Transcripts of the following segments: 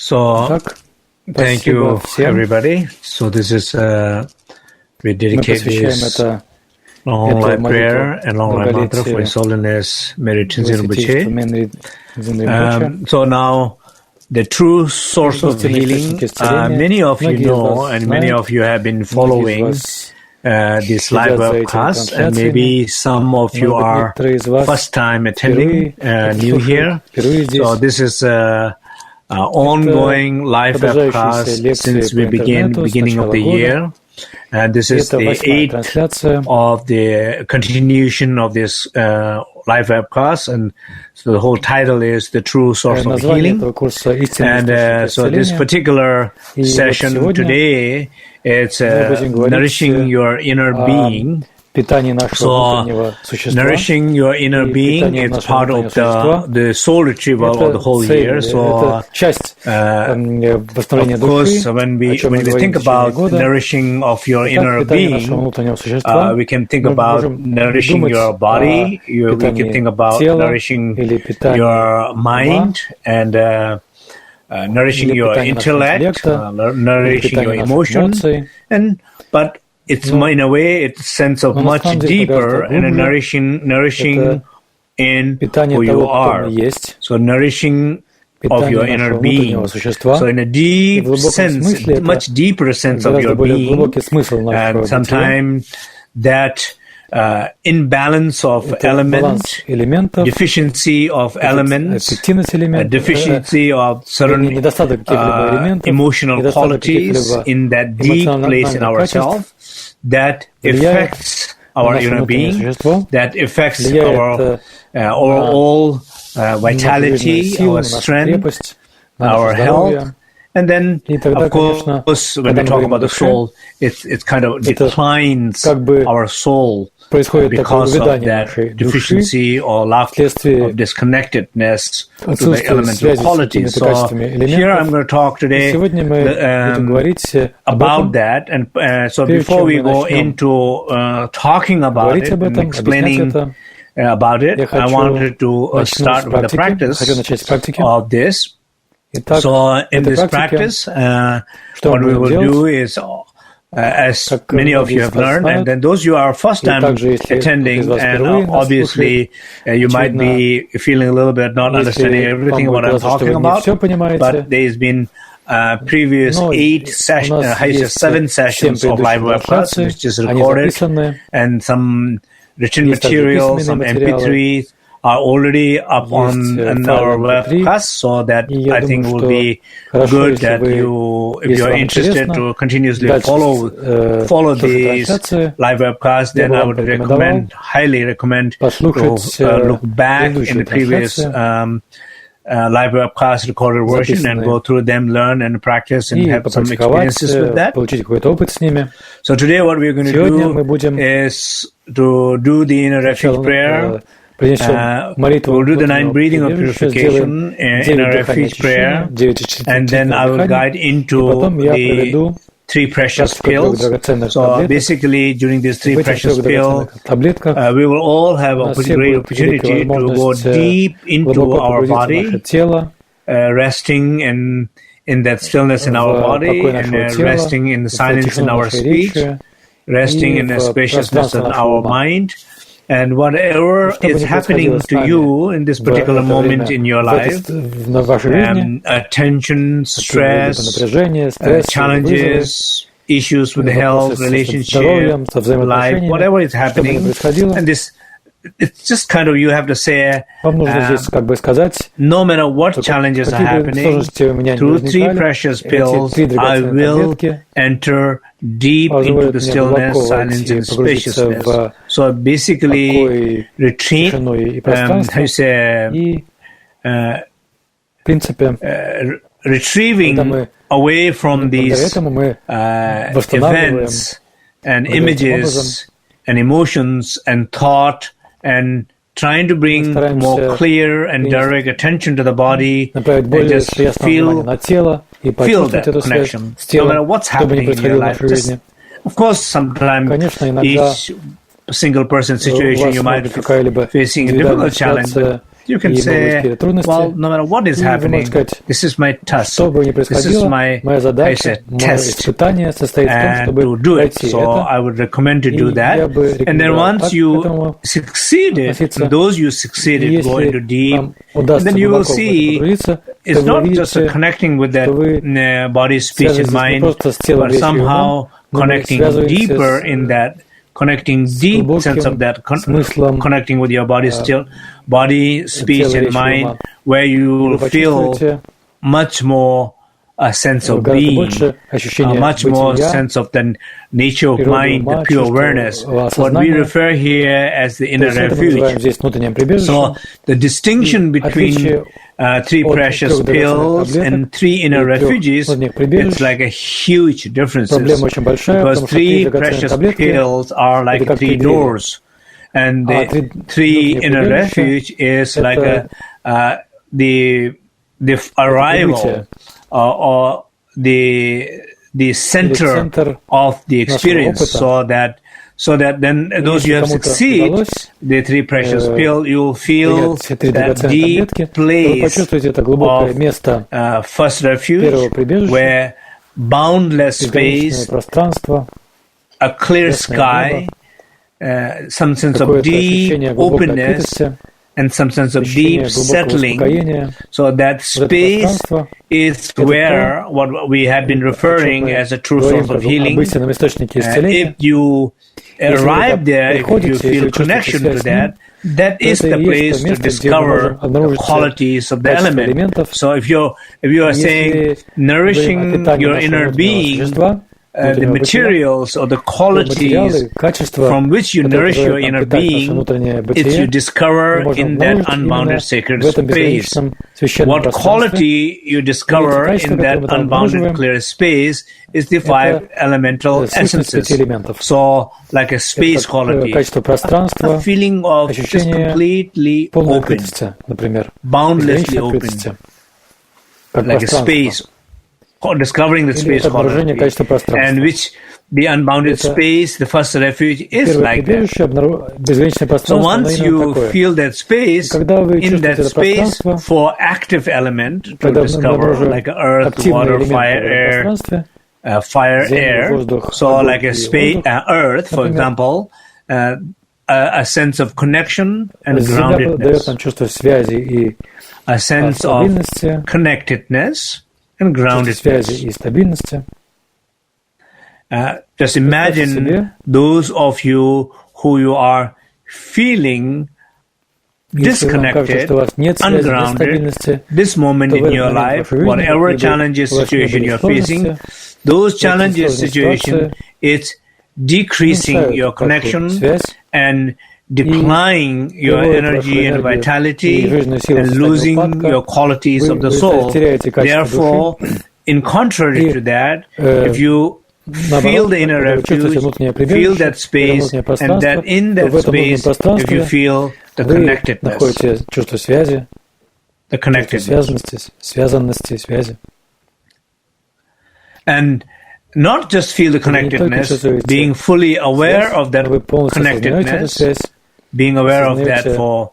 So, Так, thank спасибо you, всем. everybody. So, this is we Мы dedicate посвящаем this эту long-line prayer молитву and long-line mantra for His долголетию Holiness Mary Tendzina Святейшего Вангьяла Тендзины Вангьялы. So now, the true source of healing. Many of you know, and many of you have been following this live webcast, and maybe some of you are first time attending, new here. So this is ongoing live webcast since we beginning of the year. And this is the 8th of the continuation of this live webcast, and so the whole title is The True Source of Healing. And so this particular session today, it's nourishing your inner being. Питание нашего внутреннего существа. Nourishing your inner being is part of the soul retrieval of the whole year. So, часть восстановления of course, души, when we think about nourishing of your inner being, we can think about nourishing your body, we can think about nourishing your mind, and nourishing your intellect, nourishing your emotions, but it's in a way, it's a sense of much deeper and a nourishing in who you are. So nourishing of your inner being. So in a deep sense, much deeper sense of your being, and sometimes that imbalance of elements, deficiency of elements, deficiency of certain emotional qualities in that deep place in ourselves, that affects our inner being, that affects our overall vitality, our strength, our health. And then, of course, when we talk about the soul, it kind of declines our soul because of that deficiency or lack of disconnectedness to the elemental qualities. So here I'm going to talk today about that. And so before we go into talking about it and explaining about it, I wanted to start with the practice of this. So in this practice, what we will do is, as many of you have learned, and then those you are first time attending, and obviously you might be feeling a little bit not understanding everything what I'm talking about, but there's been previous 7 sessions of live webcasts, which is recorded, and some written material, some MP3s, are already up on our webcast, so that I think will be good that you, if you're interested to continuously follow these live webcasts, then I would highly recommend to look back in the previous live webcast recorded version and go through them, learn and practice and have some experiences with that. So today what we're going to do is to do the inner refuge prayer. We'll do the 9 breathing of purification in a refuge prayer, and then I will guide into the 3 precious pills. So basically, during these 3 precious pills, we will all have a great opportunity to go deep into our body, resting in that stillness in our body, and resting in the silence in our speech, resting in the spaciousness in our mind. And whatever is happening to you in this particular moment in your life, tension, stress, challenges, issues with health, relationship, life, whatever is happening, and this, it's just kind of, you have to say, no matter what challenges are happening, through 3 precious pills, I will enter deep into the stillness, silence, and spaciousness. So basically, retrieving away from these events and images and emotions and thought, and trying to bring more clear and direct attention to the body, and just feel that connection, no matter what's happening in your life. Just, of course, sometimes each single person situation you might be facing a difficult challenge, but you can say, well, no matter what is happening, this is my task, this is my test, and to do it. So I would recommend to do that. And then once you succeeded, those you succeeded go into deep, and then you will see it's not just connecting with that body, speech, and mind, but somehow connecting deeper in that, connecting deep sense of that, connecting with your body, speech, and mind, where you will feel much more a sense of being, much more sense of the nature of mind, the pure awareness, what we refer here as the inner refuge. So the distinction between three precious pills and three inner refuges, it's like a huge difference, because three precious pills are like three doors, and the three inner refuge is like the arrival or the center of the experience, so that then those you have succeed the three precious pill, you will feel that deep place of first refuge, where boundless space, a clear sky, some sense of deep openness, and some sense of deep settling. So that space is where what we have been referring as a true source of healing. If you arrive there, if you feel connection to that, that is the place to discover the qualities of the element. So if you are saying nourishing your inner being, the materials or the qualities from which you nourish your inner being, it's you discover in that unbounded sacred space. What quality you discover in that unbounded clear space is the five elemental essences. So, like a space quality, a feeling of just completely open, boundlessly open, like a space. Discovering the space quality, and which the unbounded space, the first refuge, is like that. So once you feel that space, in that space for active element to discover, like earth, water, fire, air. So like a space, earth, for example, a sense of connection and groundedness, a sense of connectedness and groundedness. Just imagine those of you who you are feeling disconnected, ungrounded, this moment in your life, whatever challenges, situation you're facing, those challenges, situation, it's decreasing your connection and declining your energy and vitality and losing your qualities of the soul. Therefore, in contrary to that, if you feel the inner refuge, feel that space, and that in that space, if you feel the connectedness, the connectedness, and not just feel the connectedness, being fully aware of that connectedness, being aware of that for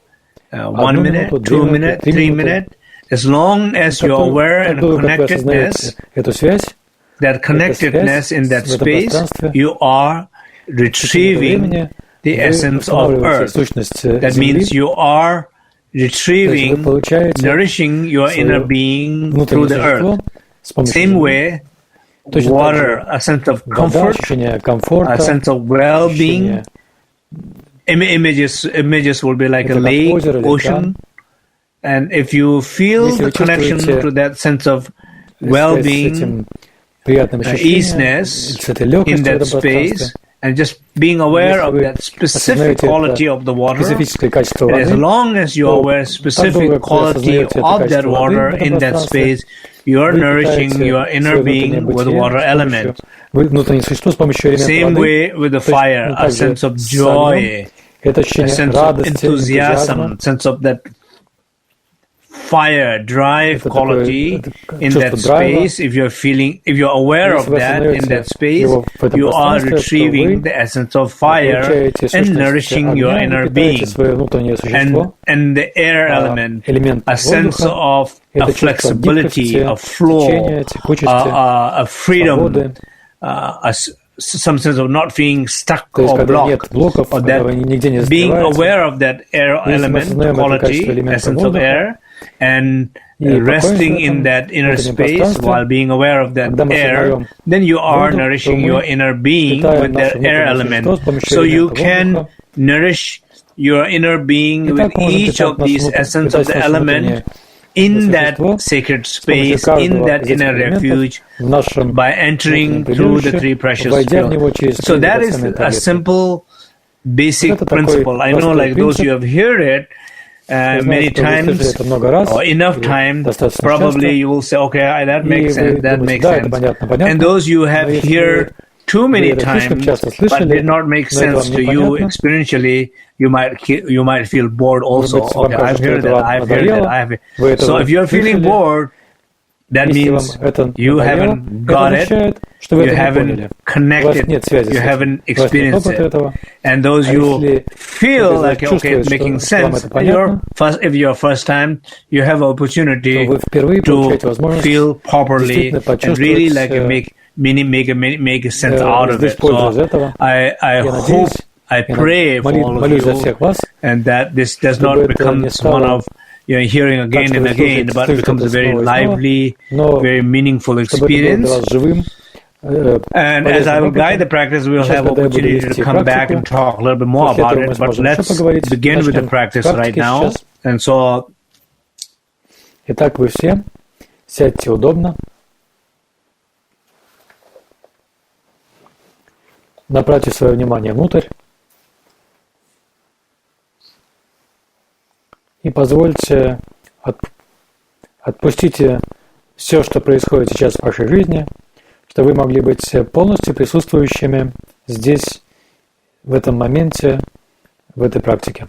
1 minute, 2 minutes, 3 minutes, as long as you're aware and connectedness, that connectedness in that space, you are retrieving the essence of earth. That means you are retrieving, nourishing your inner being through the earth. Same way, water, a sense of comfort, a sense of well-being. Images will be like a lake, ocean, and if you feel the connection to that sense of well-being, easiness in that space, and just being aware of that specific quality of the water, and as long as you are aware specific quality of that water in that space, you are nourishing your inner being with water element. Same way with the fire, a sense of joy, a sense of enthusiasm, sense of that fire, drive quality in that space. If you're aware of that in that space, you are retrieving the essence of fire and nourishing your inner being. And the air element, a sense of a flexibility, a flow, a freedom, some sense of not being stuck or blocked, or that being aware of that air element quality, essence of air, and resting in that inner space while being aware of that air, then you are nourishing your inner being with that air element. So you can nourish your inner being with each of these essence of the element in that sacred space, in that inner refuge, by entering through the three precious fields. So that is a simple, basic principle. I know, like those who have heard it many times or enough time, probably you will say, okay, that makes sense, that makes sense. And those you have heard too many times but did not make sense to you experientially, you might feel bored also. Okay, I've heard that. So if you're feeling bored, that means you haven't got it, you haven't connected, you haven't experienced it. And those you feel like, okay, it's making sense, if you're first time, you have opportunity to feel properly and really like make a sense out of it. So I hope, I pray for all of you, and that this does not become one of hearing again and again, but it becomes a very lively, very meaningful experience. And as I will guide the practice, we will have opportunity to come back and talk a little bit more about it. But let's begin with the practice right now. And so, итак, вы все сядьте удобно, направьте свое внимание внутрь и позвольте, отпустите все, что происходит сейчас в вашей жизни, чтобы вы могли быть полностью присутствующими здесь, в этом моменте, в этой практике.